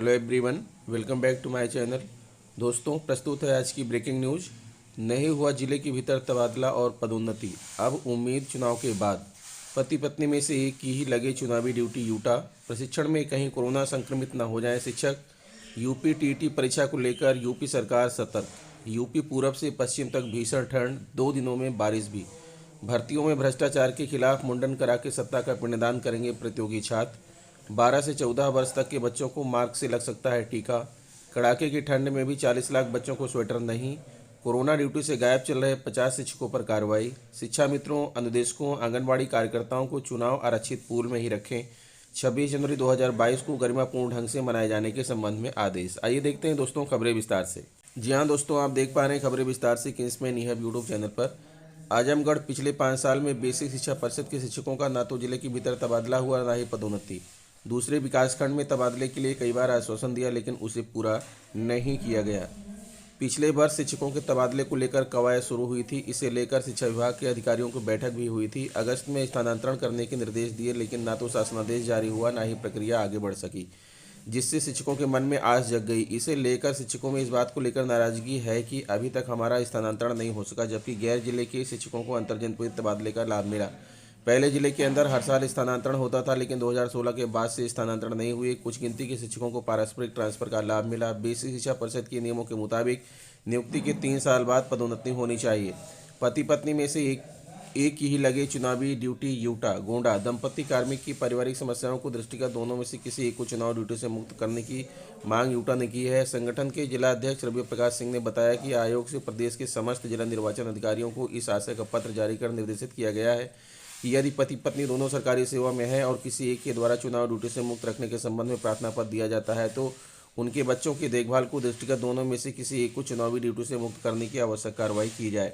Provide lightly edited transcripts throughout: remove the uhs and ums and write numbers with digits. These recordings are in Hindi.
Hello everyone, welcome back to my channel. दोस्तों, प्रस्तुत है आज की ब्रेकिंग न्यूज़। नहीं हुआ जिले के भीतर तबादला और पदोन्नति, अब उम्मीद चुनाव के बाद। पति पत्नी में से एक की ही लगे चुनावी ड्यूटी यूटा। प्रशिक्षण में कहीं कोरोना संक्रमित न हो जाए शिक्षक। यूपी टीईटी परीक्षा को लेकर यूपी सरकार सतर्क। यूपी पूरब से पश्चिम तक भीषण ठंड, 2 दिनों में बारिश भी। भर्तियों में भ्रष्टाचार के खिलाफ मुंडन करा के सत्ता का पिंडदान करेंगे प्रतियोगी छात्र। 12 से 14 वर्ष तक के बच्चों को मार्च से लग सकता है टीका। कड़ाके की ठंड में भी 40 लाख बच्चों को स्वेटर नहीं। कोरोना ड्यूटी से गायब चल रहे 50 शिक्षकों पर कार्रवाई। शिक्षा मित्रों, अनुदेशकों, आंगनबाड़ी कार्यकर्ताओं को चुनाव आरक्षित पूल में ही रखें। 26 जनवरी 2022 को गरिमापूर्ण ढंग से मनाए जाने के संबंध में आदेश। आइए देखते हैं दोस्तों खबरें विस्तार से। जी हाँ दोस्तों, आप देख पा रहे हैं खबरें विस्तार से किंग्समैन निहब यूट्यूब चैनल पर। आजमगढ़ पिछले 5 साल में बेसिक शिक्षा परिषद के शिक्षकों का न तो जिले के भीतर तबादला हुआ, न ही पदोन्नति। दूसरे विकासखंड में तबादले के लिए कई बार आश्वासन दिया, लेकिन उसे पूरा नहीं किया गया। पिछले वर्ष शिक्षकों के तबादले को लेकर कवायद शुरू हुई थी। इसे लेकर शिक्षा विभाग के अधिकारियों की बैठक भी हुई थी। अगस्त में स्थानांतरण करने के निर्देश दिए, लेकिन न तो शासनादेश जारी हुआ, न ही प्रक्रिया आगे बढ़ सकी, जिससे शिक्षकों के मन में आस जग गई। इसे लेकर शिक्षकों में इस बात को लेकर नाराजगी है कि अभी तक हमारा स्थानांतरण नहीं हो सका, जबकि गैर जिले के शिक्षकों को अंतर्जनपद तबादले का लाभ मिला। पहले जिले के अंदर हर साल स्थानांतरण होता था, लेकिन 2016 के बाद से स्थानांतरण नहीं हुए। कुछ गिनती के शिक्षकों को पारस्परिक ट्रांसफर का लाभ मिला। बेसिक शिक्षा परिषद के नियमों के मुताबिक नियुक्ति के 3 साल बाद पदोन्नति होनी चाहिए। पति पत्नी में से एक ही लगे चुनावी ड्यूटी यूटा। गोंडा दंपति कार्मिक की पारिवारिक समस्याओं को दृष्टिगत दोनों में से किसी एक को चुनाव ड्यूटी से मुक्त करने की मांग यूटा ने की है। संगठन के जिला अध्यक्ष रवि प्रकाश सिंह ने बताया कि आयोग से प्रदेश के समस्त जिला निर्वाचन अधिकारियों को इस आशय का पत्र जारी कर निर्देशित किया गया है कि यदि पति पत्नी दोनों सरकारी सेवा में है और किसी एक के द्वारा चुनाव ड्यूटी से मुक्त रखने के संबंध में प्रार्थना पत्र दिया जाता है, तो उनके बच्चों की देखभाल को दृष्टिगत दोनों में से किसी एक को चुनावी ड्यूटी से मुक्त करने की आवश्यक कार्रवाई की जाए।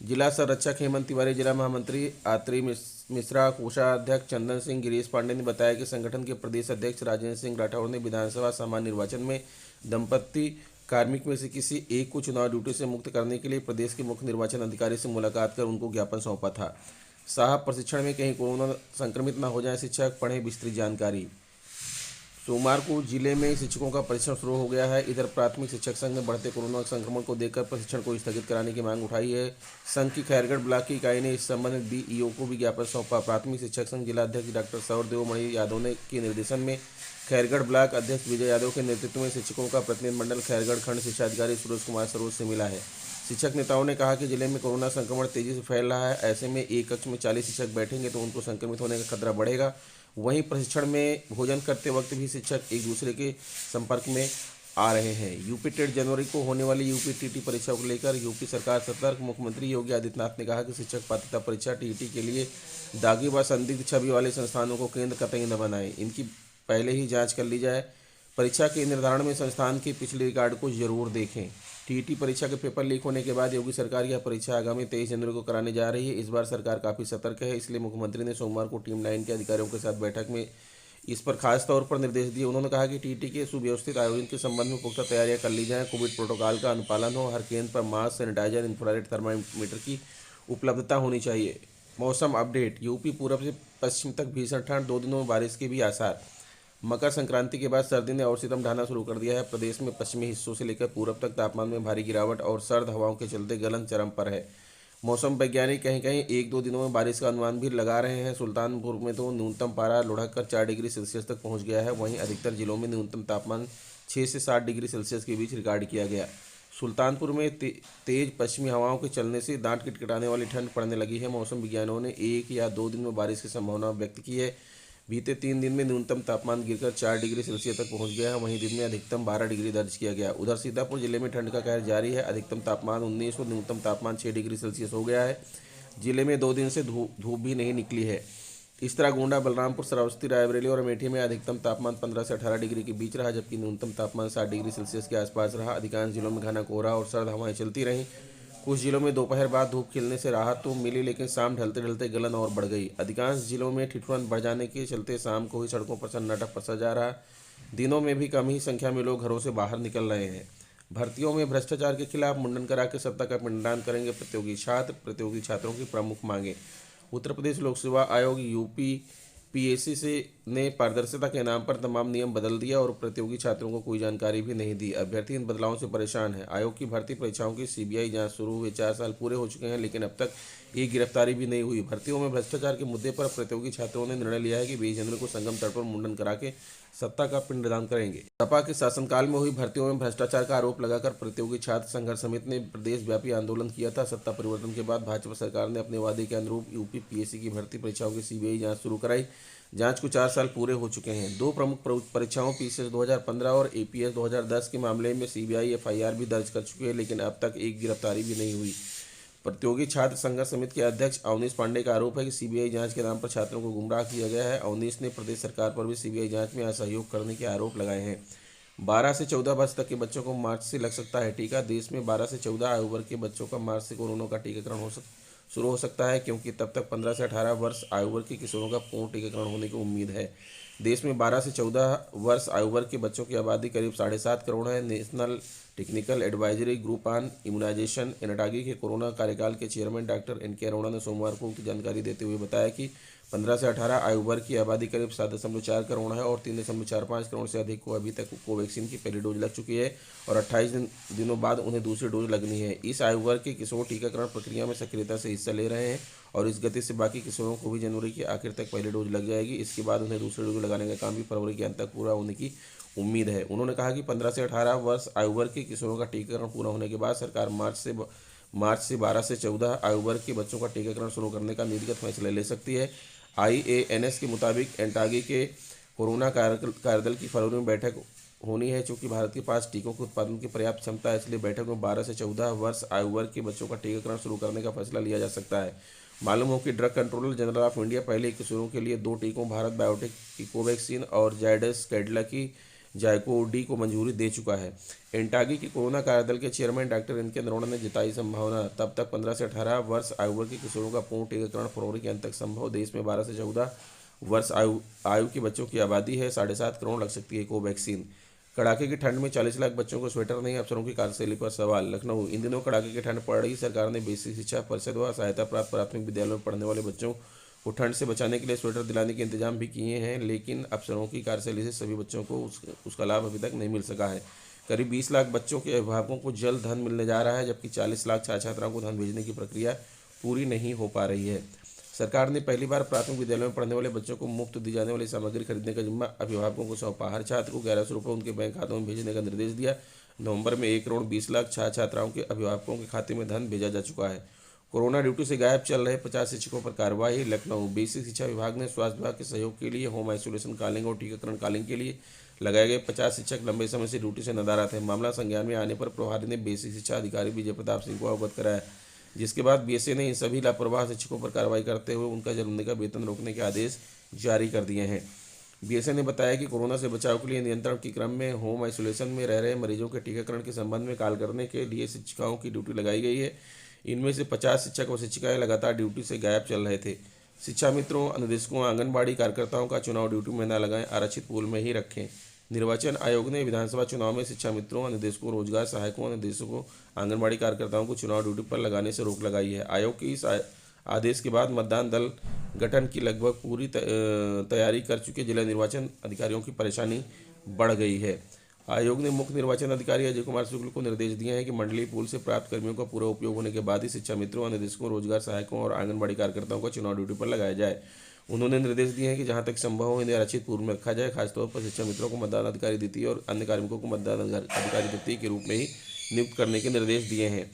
जिला संरक्षक हेमंत तिवारी, जिला महामंत्री आत्री मिश्रा, कोषाध्यक्ष चंदन सिंह, गिरीश पांडे ने बताया कि संगठन के प्रदेश अध्यक्ष राजेंद्र सिंह राठौड़ ने विधानसभा सामान्य निर्वाचन में दंपत्ति कार्मिक में से किसी एक को चुनाव ड्यूटी से मुक्त करने के लिए प्रदेश के मुख्य निर्वाचन अधिकारी से मुलाकात कर उनको ज्ञापन सौंपा था। साहब, प्रशिक्षण में कहीं कोरोना संक्रमित न हो जाए शिक्षक, पढ़ें विस्तृत जानकारी। सोमवार को जिले में शिक्षकों का प्रशिक्षण शुरू हो गया है। इधर प्राथमिक शिक्षक संघ ने बढ़ते कोरोना संक्रमण को देखकर प्रशिक्षण को स्थगित कराने की मांग उठाई है। संघ की खैरगढ़ ब्लॉक की इकाई ने इस संबंध में डीईओ को भी ज्ञापन सौंपा। प्राथमिक शिक्षक संघ जिला अध्यक्ष डॉक्टर सौरदेव मणि यादव ने के निर्देशन में खैरगढ़ ब्लॉक अध्यक्ष विजय यादव के नेतृत्व में शिक्षकों का प्रतिनिधिमंडल खैरगढ़ खंड शिक्षा अधिकारी सूरज कुमार सरोज से मिला है। शिक्षक नेताओं ने कहा कि जिले में कोरोना संक्रमण तेजी से फैल रहा है। ऐसे में एक कक्ष में 40 शिक्षक बैठेंगे तो उनको संक्रमित होने का खतरा बढ़ेगा। वहीं प्रशिक्षण में भोजन करते वक्त भी शिक्षक एक दूसरे के संपर्क में आ रहे हैं। यूपी टेट जनवरी को होने वाली यूपी टीटी परीक्षा को लेकर यूपी सरकार सतर्क। मुख्यमंत्री योगी आदित्यनाथ ने कहा कि शिक्षक पात्रता परीक्षा टीईटी के लिए दागी व संदिग्ध छवि वाले संस्थानों को केंद्र कतई न बनाए, इनकी पहले ही जाँच कर ली जाए। परीक्षा के निर्धारण में संस्थान के पिछले रिकॉर्ड को जरूर देखें। टीईटी परीक्षा के पेपर लीक होने के बाद योगी सरकार यह परीक्षा आगामी 23 जनवरी को कराने जा रही है। इस बार सरकार काफ़ी सतर्क है, इसलिए मुख्यमंत्री ने सोमवार को टीम 9 के अधिकारियों के साथ बैठक में इस पर खास तौर पर निर्देश दिए। उन्होंने कहा कि टीईटी के सुव्यवस्थित आयोजन के संबंध में पुख्ता तैयारियां कर ली जाएं, कोविड प्रोटोकॉल का अनुपालन हो, हर केंद्र पर मास्क, सैनिटाइजर, इंफ्रारेड थर्मामीटर की उपलब्धता होनी चाहिए। मौसम अपडेट। यूपी पूरब से पश्चिम तक भीषण ठंड, 2 दिनों में बारिश के भी आसार। मकर संक्रांति के बाद सर्दी ने और सितम ढाना शुरू कर दिया है। प्रदेश में पश्चिमी हिस्सों से लेकर पूरब तक तापमान में भारी गिरावट और सर्द हवाओं के चलते गलन चरम पर है। मौसम वैज्ञानिक कहीं कहीं 1-2 दिनों में बारिश का अनुमान भी लगा रहे हैं। सुल्तानपुर में तो न्यूनतम पारा लुढ़ककर 4 डिग्री सेल्सियस तक पहुंच गया है। वहीं अधिकतर जिलों में न्यूनतम तापमान 6 से 7 डिग्री सेल्सियस के बीच रिकॉर्ड किया गया। सुल्तानपुर में तेज पश्चिमी हवाओं के चलने से दांत किटकिटाने वाली ठंड पड़ने लगी है। मौसम विज्ञानियों ने 1 या 2 दिन में बारिश की संभावना व्यक्त की है। बीते 3 दिन में न्यूनतम तापमान गिरकर 4 डिग्री सेल्सियस तक पहुंच गया है। वहीं दिन में अधिकतम 12 डिग्री दर्ज किया गया। उधर सीतापुर जिले में ठंड का कहर जारी है। अधिकतम तापमान 19 और न्यूनतम तापमान 6 डिग्री सेल्सियस हो गया है। जिले में 2 दिन से धूप भी नहीं निकली है। इस तरह गोंडा, बलरामपुर, श्रावस्ती, रायबरेली और अमेठी में अधिकतम तापमान 15 से 18 डिग्री के बीच रहा, जबकि न्यूनतम तापमान 7 डिग्री सेल्सियस के आसपास रहा। अधिकांश जिलों में घना कोहरा और सर्द हवाएं चलती रहीं। कुछ जिलों में दोपहर बाद धूप खिलने से राहत तो मिली, लेकिन शाम ढलते ढलते गलन और बढ़ गई। अधिकांश जिलों में ठिठुरन बढ़ जाने के चलते शाम को ही सड़कों पर सन्नाटा पसर जा रहा। दिनों में भी कम ही संख्या में लोग घरों से बाहर निकल रहे हैं। भर्तियों में भ्रष्टाचार के खिलाफ मुंडन करा के सत्ता का पिंडदान करेंगे प्रतियोगी छात्र। प्रतियोगी छात्रों की प्रमुख मांगे। उत्तर प्रदेश लोक सेवा आयोग यूपी पीएससी से ने पारदर्शिता के नाम पर तमाम नियम बदल दिया और प्रतियोगी छात्रों को कोई जानकारी भी नहीं दी। अभ्यर्थी इन बदलावों से परेशान है। आयोग की भर्ती परीक्षाओं की सीबीआई जांच शुरू हुए 4 साल पूरे हो चुके हैं, लेकिन अब तक एक गिरफ्तारी भी नहीं हुई। भर्तियों में भ्रष्टाचार के मुद्दे पर प्रतियोगी छात्रों ने निर्णय लिया है कि 20 जनवरी को संगम तट पर मुंडन करा के सत्ता का पिंडदान करेंगे। सपा के शासनकाल में हुई भर्तियों में भ्रष्टाचार का आरोप लगाकर प्रतियोगी छात्र संघर्ष समिति ने प्रदेश व्यापी आंदोलन किया था। सत्ता परिवर्तन के बाद भाजपा सरकार ने अपने वादे के अनुरूप यूपी पीएससी की भर्ती परीक्षाओं की सीबीआई जांच शुरू कराई। जांच को 4 साल पूरे हो चुके हैं। दो प्रमुख परीक्षाओं पीसीएस 2015 और एपीएस 2010 के मामले में सीबीआई एफआईआर भी दर्ज कर चुकी है, लेकिन अब तक एक गिरफ्तारी भी नहीं हुई। प्रतियोगी छात्र संघर्ष समिति के अध्यक्ष अवनीश पांडे का आरोप है कि सीबीआई जांच के नाम पर छात्रों को गुमराह किया गया है। अवनीश ने प्रदेश सरकार पर भी सीबीआई जांच में असहयोग करने के आरोप लगाए हैं। 12 से 14 वर्ष तक के बच्चों को मार्च से लग सकता है टीका। देश में 12 से 14 आयु वर्ग के बच्चों का मार्च से कोरोना का टीकाकरण शुरू हो सकता है, क्योंकि तब तक 15 से 18 वर्ष आयु वर्ग के किशोरों का पूर्ण टीकाकरण होने की उम्मीद है। देश में 12 से 14 वर्ष आयु वर्ग के बच्चों की आबादी करीब 7.5 करोड़ है। National technical advisory group on immunization NTAGI के कोरोना कार्यकाल के चेयरमैन डॉक्टर एन के अरोड़ा ने सोमवार को उक्त जानकारी देते हुए बताया कि 15 से 18 आयु वर्ग की आबादी करीब 7.4 करोड़ है और 3.45 करोड़ से अधिक को अभी तक कोवैक्सीन की पहली डोज लग चुकी है और 28 दिनों बाद उन्हें दूसरी डोज लगनी है। इस आयु वर्ग के किशोर टीकाकरण प्रक्रिया में सक्रियता से हिस्सा ले रहे हैं और इस गति से बाकी किशोरों को भी जनवरी के आखिर तक पहली डोज लग जाएगी। इसके बाद उन्हें दूसरी डोज लगाने का काम भी फरवरी के अंत तक पूरा होने की उम्मीद है। उन्होंने कहा कि 15 से 18 वर्ष आयु वर्ग के किशोरों का टीकाकरण पूरा होने के बाद सरकार मार्च से 12 से 14 आयु वर्ग के बच्चों का टीकाकरण शुरू करने का नीतिगत फैसला ले सकती है। आईएएनएस के मुताबिक एनटागी के कोरोना कार्यदल की फरवरी में बैठक होनी है। चूंकि भारत के पास टीकों के उत्पादन की पर्याप्त क्षमता है, इसलिए बैठक में 12 से 14 वर्ष आयु वर्ग के बच्चों का टीकाकरण शुरू करने का फैसला लिया जा सकता है। मालूम हो कि drug controller general of India पहले किशोरों के लिए 2 टीकों भारत बायोटेक की कोवैक्सीन और जायडस कैडिला की जायकोडी को मंजूरी दे चुका है। एनटागी के कोरोना कार्यदल के चेयरमैन डॉक्टर एन के अरोड़ा ने जताई संभावना तब तक 15 से 18 वर्ष आयु वर्ग के किशोरों का पूर्ण टीकाकरण फरवरी के अंत तक संभव। देश में 12 से 14 वर्ष आयु के बच्चों की आबादी है, 7.5 करोड़ लग सकती है कोवैक्सीन। कड़ाके की ठंड में 40 लाख बच्चों को स्वेटर नहीं, अफसरों की कार्यशैली पर सवाल। लखनऊ, इन दिनों कड़ाके की ठंड पड़ रही। सरकार ने बेसिक शिक्षा परिषद व सहायता प्राप्त प्राथमिक विद्यालयों में पढ़ने वाले बच्चों को ठंड से बचाने के लिए स्वेटर दिलाने के इंतजाम भी किए हैं, लेकिन अफसरों की कार्यशैली से सभी बच्चों को उसका लाभ अभी तक नहीं मिल सका है। करीब 20 लाख बच्चों के अभिभावकों को जल्द धन मिलने जा रहा है, जबकि 40 लाख छात्र छात्राओं को धन भेजने की प्रक्रिया पूरी नहीं हो पा रही है। सरकार ने पहली बार प्राथमिक विद्यालयों में पढ़ने वाले बच्चों को मुफ्त दी जाने वाली सामग्री खरीदने का जिम्मा अभिभावकों को सौंपा। हर छात्र को 1100 रुपये उनके बैंक खातों में भेजने का निर्देश दिया। नवंबर में 1 करोड़ 20 लाख छात्र छात्राओं के अभिभावकों के खाते में धन भेजा जा चुका है। कोरोना ड्यूटी से गायब चल रहे 50 शिक्षकों पर कार्रवाई। लखनऊ, बेसिक शिक्षा विभाग ने स्वास्थ्य विभाग के सहयोग के लिए होम आइसोलेशन कालिंग और टीकाकरण कालिंग के लिए लगाए गए 50 शिक्षक लंबे समय से ड्यूटी से नदारद थे। मामला संज्ञान में आने पर प्रभारी ने बेसिक शिक्षा अधिकारी विजय प्रताप सिंह को अवगत कराया, जिसके बाद बीएसए ने इन सभी लापरवाह शिक्षकों पर कार्रवाई करते हुए उनका जन्मदिन का वेतन रोकने के आदेश जारी कर दिए हैं। बीएसए ने बताया कि कोरोना से बचाव के लिए नियंत्रण के क्रम में होम आइसोलेशन में रह रहे मरीजों के टीकाकरण के संबंध में कॉल करने के लिए शिक्षिकाओं की ड्यूटी लगाई गई है। इनमें से 50 शिक्षक और शिक्षिकाएं लगातार ड्यूटी से गायब चल रहे थे। शिक्षा मित्रों, अनुदेशकों, आंगनबाड़ी कार्यकर्ताओं का चुनाव ड्यूटी में न लगाएं, आरक्षित पूल में ही रखें। निर्वाचन आयोग ने विधानसभा चुनाव में शिक्षा मित्रों, अनुदेशकों, रोजगार सहायकों, अनुदेशकों, आंगनबाड़ी कार्यकर्ताओं को चुनाव ड्यूटी पर लगाने से रोक लगाई है। आयोग के इस आदेश के बाद मतदान दल गठन की लगभग पूरी तैयारी कर चुके जिला निर्वाचन अधिकारियों की परेशानी बढ़ गई है। आयोग ने मुख्य निर्वाचन अधिकारी अजय कुमार शुक्ल को निर्देश दिए हैं कि मंडलीय पूल से प्राप्त कर्मियों का पूरा उपयोग होने के बाद ही शिक्षा मित्रों, अनुदेशकों, रोजगार सहायकों और आंगनबाड़ी कार्यकर्ताओं को चुनाव ड्यूटी पर लगाया जाए। उन्होंने निर्देश दिए हैं कि जहां तक संभव हो इन्हें आरक्षित पूर्व में रखा जाए। खासतौर पर शिक्षा मित्रों को मतदान अधिकारी द्वितीय और अन्य कार्मिकों को मतदान अधिकारी तृतीय के रूप में ही नियुक्त करने के निर्देश दिए हैं।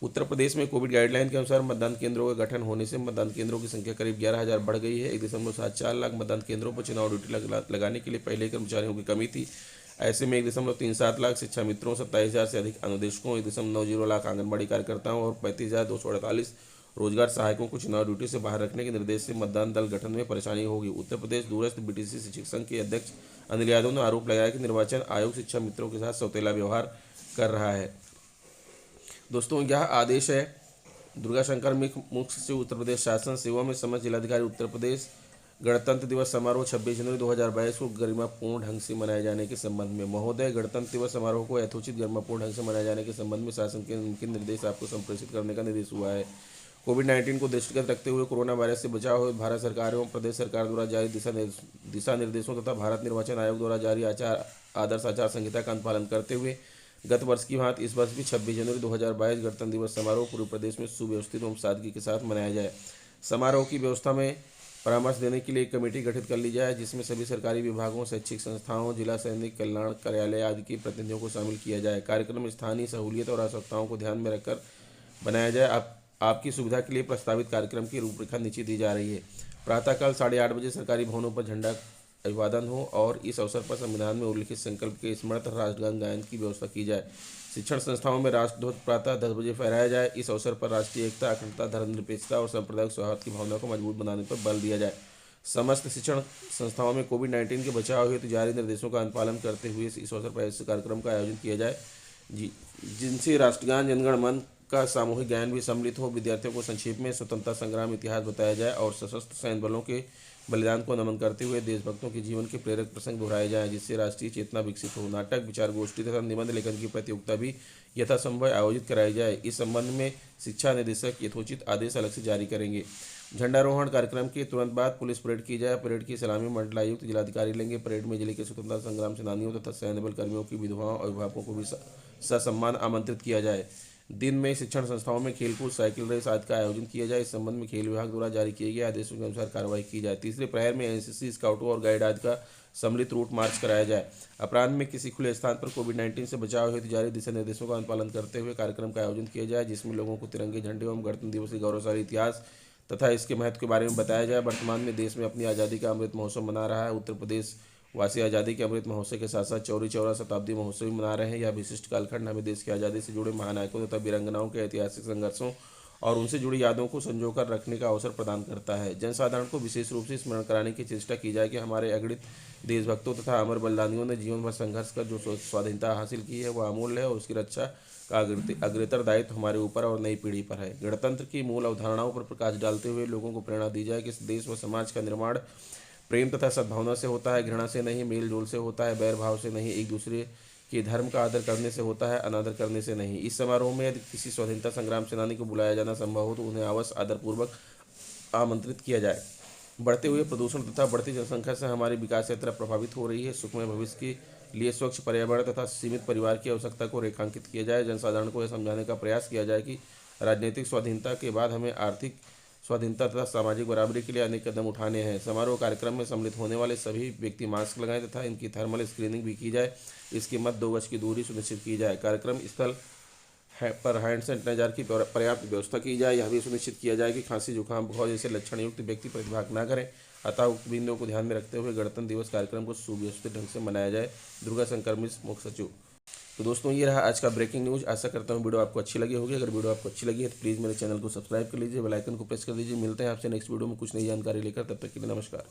उत्तर प्रदेश में कोविड गाइडलाइन के अनुसार मतदान केंद्रों का गठन होने से मतदान केंद्रों की संख्या करीब 11,000 बढ़ गई है। 1.74 लाख मतदान केंद्रों पर चुनाव ड्यूटी लगाने के लिए पहले कर्मचारियों की कमी थी। ऐसे में 1.37 लाख शिक्षा मित्रों, 27,000 से अधिक अनुदेशकों, 1.90 लाख आंगनबाड़ी कार्यकर्ताओं और 35,248 रोजगार सहायकों को चुनाव ड्यूटी से बाहर रखने के निर्देश से मतदान दल गठन में परेशानी होगी। उत्तर प्रदेश दूरस्थ बीटीसी शिक्षक संघ के अध्यक्ष अनिल यादव ने आरोप लगाया कि निर्वाचन आयोग शिक्षा मित्रों के साथ सौतेला व्यवहार कर रहा है। दोस्तों, यह आदेश है दुर्गाशंकर मुख्य सचिव उत्तर प्रदेश शासन सेवा में समस्त जिलाधिकारी उत्तर प्रदेश गणतंत्र दिवस समारोह 26 जनवरी 2022 को गरिमापूर्ण ढंग से मनाए जाने के संबंध में। महोदय, गणतंत्र दिवस समारोह को यथोचित गरिमापूर्ण ढंग से मनाए जाने के संबंध में शासन के निर्देश आपको संप्रेषित करने का निर्देश हुआ है। कोविड-19 को दृष्टिगत रखते हुए कोरोना वायरस से बचाव हेतु भारत सरकार एवं प्रदेश सरकार द्वारा जारी दिशा निर्देशों तथा भारत निर्वाचन आयोग द्वारा जारी आदर्श आचार संहिता का अनुपालन करते हुए गत वर्ष की भांति इस वर्ष भी 26 जनवरी 2022 गणतंत्र दिवस समारोह पूरे प्रदेश में सुव्यवस्थित एवं सादगी के साथ मनाया जाए। समारोह की व्यवस्था में परामर्श देने के लिए एक कमेटी गठित कर ली जाए, जिसमें सभी सरकारी विभागों, शैक्षिक संस्थाओं, जिला सैनिक कल्याण कार्यालय आदि के प्रतिनिधियों को शामिल किया जाए। कार्यक्रम स्थानीय सहूलियत और आवश्यकताओं को ध्यान में रखकर बनाया जाए। आपकी सुविधा के लिए प्रस्तावित कार्यक्रम की रूपरेखा नीचे दी जा रही है। प्रातःकाल 8:30 बजे सरकारी भवनों पर झंडा अभिवादन हो और इस अवसर पर संविधान में उल्लिखित संकल्प के स्मरण तथा राष्ट्रगान गायन की व्यवस्था की जाए। शिक्षण संस्थाओं में राष्ट्रध्वज प्रातः 10 बजे फहराया जाए। इस अवसर पर राष्ट्रीय एकता, अखंडता, धर्मनिरपेक्षता और सांप्रदायिक सौहार्द की भावना को मजबूत बनाने पर बल दिया जाए। समस्त शिक्षण संस्थाओं में कोविड-19 के बचाव हेतु जारी निर्देशों का अनुपालन करते हुए इस अवसर पर ऐसे कार्यक्रम का आयोजन किया जाए जिनसे राष्ट्रगान, जनगण मन का सामूहिक गायन भी सम्मिलित हो। विद्यार्थियों को संक्षेप में स्वतंत्रता संग्राम इतिहास बताया जाए और सशस्त्र सैन्य बलों के बलिदान को नमन करते हुए देशभक्तों के जीवन के प्रेरक प्रसंग दोहराए जाएं, जिससे राष्ट्रीय चेतना विकसित हो। नाटक, विचार गोष्ठी तथा निबंध लेखन की प्रतियोगिता भी यथासंभव आयोजित कराई जाए। इस संबंध में शिक्षा निदेशक यथोचित आदेश अलग से जारी करेंगे। झंडारोहण कार्यक्रम के तुरंत बाद पुलिस परेड की जाए। परेड की सलामी मंडलायुक्त जिलाधिकारी लेंगे। परेड में जिले के स्वतंत्रता संग्राम सेनानियों तथा सैन्य बल कर्मियों की विधवाओं और अभिभावकों को भी ससम्मान आमंत्रित किया जाए। दिन में शिक्षण संस्थाओं में खेलकूद, साइकिल रेस आदि का आयोजन किया जाए। इस संबंध में खेल विभाग द्वारा जारी किए गए आदेशों के अनुसार कार्रवाई की जाए। तीसरे प्रहर में एनसीसी, स्काउटों और गाइड आदि का सम्मिलित रूट मार्च कराया जाए। अपराह्न में किसी खुले स्थान पर कोविड-19 से बचाव हेतु जारी दिशा निर्देशों का अनुपालन करते हुए कार्यक्रम का आयोजन किया जाए, जिसमें लोगों को तिरंगे झंडे एवं गणतंत्र दिवस के गौरवशाली इतिहास तथा इसके महत्व के बारे में बताया जाए। वर्तमान में देश में अपनी आज़ादी का अमृत महोत्सव मना रहा है। उत्तर प्रदेश वासी आज़ादी के अमृत महोत्सव के साथ साथ चौरी चौरा शताब्दी महोत्सव भी मना रहे हैं। यह विशिष्ट कालखंड हमें देश की आज़ादी से जुड़े महानायकों तथा वीरांगनाओं के ऐतिहासिक संघर्षों और उनसे जुड़ी यादों को संजोकर रखने का अवसर प्रदान करता है। जनसाधारण को विशेष रूप से स्मरण कराने की चेष्टा की जाए कि हमारे अगणित देशभक्तों तथा अमर बलिदानियों ने जीवन भर संघर्ष कर जो स्वाधीनता हासिल की है वह अमूल्य है और उसकी रक्षा का अग्रतर दायित्व हमारे ऊपर और नई पीढ़ी पर है। गणतंत्र की मूल अवधारणाओं पर प्रकाश डालते हुए लोगों को प्रेरणा दी जाए कि इस देश व समाज का निर्माण प्रेम तथा सद्भावना से होता है, घृणा से नहीं, मेल जोल से होता है, बैर भाव से नहीं, एक दूसरे के धर्म का आदर करने से होता है, अनादर करने से नहीं। इस समारोह में यदि किसी स्वतंत्रता संग्राम सेनानी को बुलाया जाना संभव हो तो उन्हें अवश्य आदरपूर्वक आमंत्रित किया जाए। बढ़ते हुए प्रदूषण तथा बढ़ती जनसंख्या से हमारी विकास यात्रा प्रभावित हो रही है। सुखमय भविष्य के लिए स्वच्छ पर्यावरण तथा सीमित परिवार की आवश्यकता को रेखांकित किया जाए। जनसाधारण को यह समझाने का प्रयास किया जाए कि राजनीतिक स्वाधीनता के बाद हमें आर्थिक स्वाधीनता तथा सामाजिक बराबरी के लिए अनेक कदम उठाने हैं। समारोह कार्यक्रम में सम्मिलित होने वाले सभी व्यक्ति मास्क लगाएं तथा इनकी थर्मल स्क्रीनिंग भी की जाए। इसके मध्य 2 गज की दूरी सुनिश्चित की जाए। कार्यक्रम स्थल पर हैंड सैनिटाइजर की पर्याप्त व्यवस्था की जाए। यह भी सुनिश्चित किया जाए कि खांसी, जुकाम, बुखार जैसे लक्षण युक्त व्यक्ति प्रतिभाग न करें। अतः उक्त बिंदुओं को ध्यान में रखते हुए गणतंत्र दिवस कार्यक्रम को सुव्यवस्थित ढंग से मनाया जाए। दुर्गा शंकर मिश्र, मुख्य सचिव। तो दोस्तों, ये रहा आज का ब्रेकिंग न्यूज़। आशा करता हूँ वीडियो आपको अच्छी लगी होगी। अगर वीडियो आपको अच्छी लगी है तो प्लीज़ मेरे चैनल को सब्सक्राइब कर लीजिए, बेल आइकन को प्रेस कर दीजिए। मिलते हैं आपसे नेक्स्ट वीडियो में कुछ नई जानकारी लेकर। तब तक के लिए नमस्कार।